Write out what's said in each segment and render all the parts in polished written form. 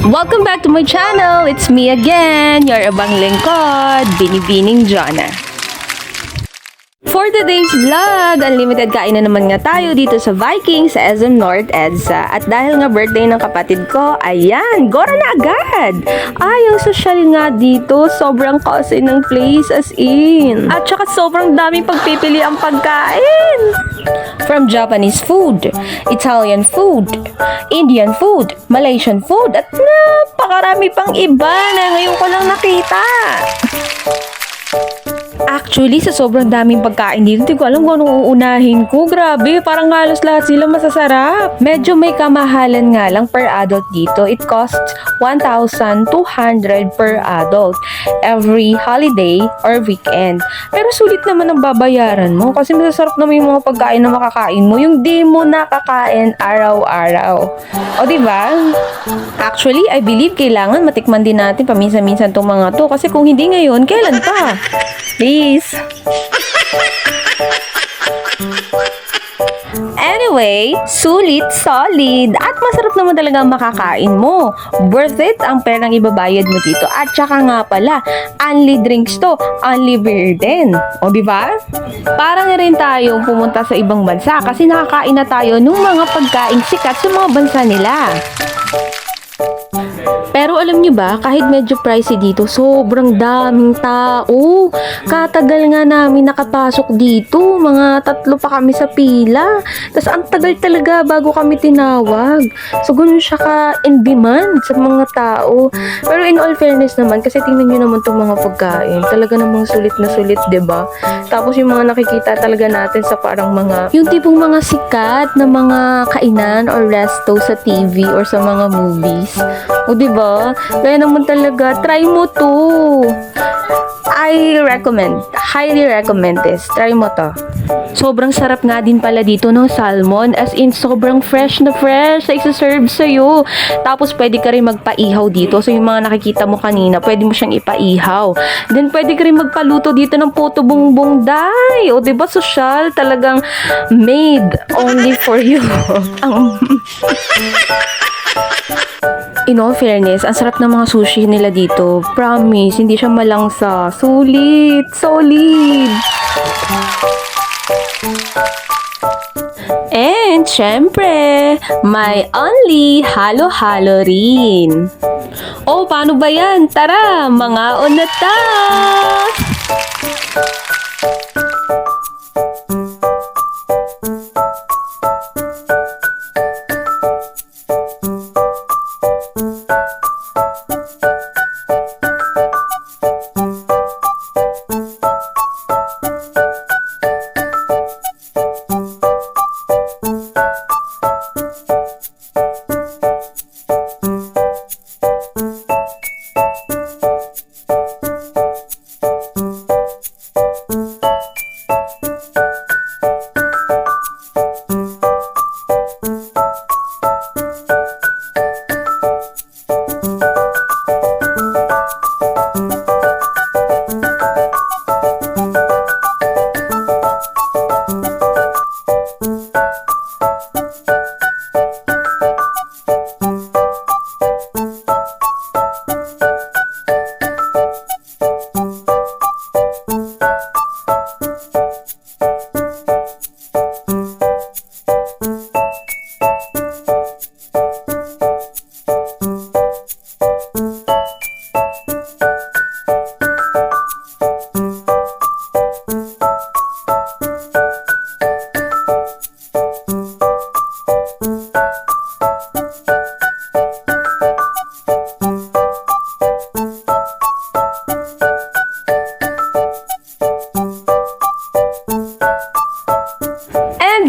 Welcome back to my channel! It's me again, your abang lingkod, Binibining Jonna. For today's vlog, unlimited kain na naman nga tayo dito sa Viking sa SM North EDSA. At dahil nga birthday ng kapatid ko, ayan, gora na agad! Yung social nga dito, sobrang cozy ng place as in. At saka sobrang daming pagpipili ang pagkain. From Japanese food, Italian food, Indian food, Malaysian food, at napakarami pang iba na ngayon ko lang nakita. Actually, sa sobrang daming pagkain dito, hindi ko alam kung anong uunahin ko. Grabe, parang halos lahat sila masasarap. Medyo may kamahalan nga lang per adult dito. It costs 1,200 per adult every holiday or weekend. Pero sulit naman ang babayaran mo kasi masasarap naman yung mga pagkain na makakain mo. Yung di mo nakakain araw-araw. O, diba? Actually, I believe kailangan matikman din natin paminsan-minsan itong mga to. Kasi kung hindi ngayon, kailan pa? Please. Anyway, sulit, solid, at masarap naman talaga ang makakain mo. Worth it ang perang ibabayad mo dito. At saka nga pala, only drinks to, only beer din. O diba? Para na rin tayong pumunta sa ibang bansa kasi nakakain na tayo ng mga pagkain sikat sa mga bansa nila. Pero alam nyo ba, kahit medyo pricey dito, sobrang daming tao. Katagal nga namin nakapasok dito, mga 3 pa kami sa pila. Tapos ang tagal talaga bago kami tinawag. So ganun siya ka-in demand sa mga tao. Pero in all fairness naman, kasi tingnan nyo naman itong mga pagkain. Talaga namang sulit na sulit, diba? Tapos yung mga nakikita talaga natin sa parang mga, yung tipong mga sikat na mga kainan or resto sa TV or sa mga movies. O diba? Kaya naman talaga, try mo to. I recommend, highly recommend this. Try mo to. Sobrang sarap nga din pala dito ng salmon. As in, sobrang fresh na fresh sa isa-serve sa'yo. Tapos, pwede ka rin magpaihaw dito. So, yung mga nakikita mo kanina, pwede mo siyang ipaihaw. Then, pwede ka rin magpaluto dito ng puto bongbong day. O, diba, social? Talagang made only for you. In all fairness, ang sarap ng mga sushi nila dito. Promise, hindi siya malangsa. Sulit! Solid! And, syempre, may only halo-halo rin. Oh, paano ba yan? Tara, mga onata!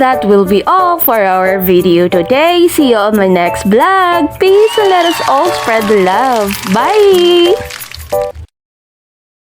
That will be all for our video today. See you on my next vlog. Peace and let us all spread the love. Bye!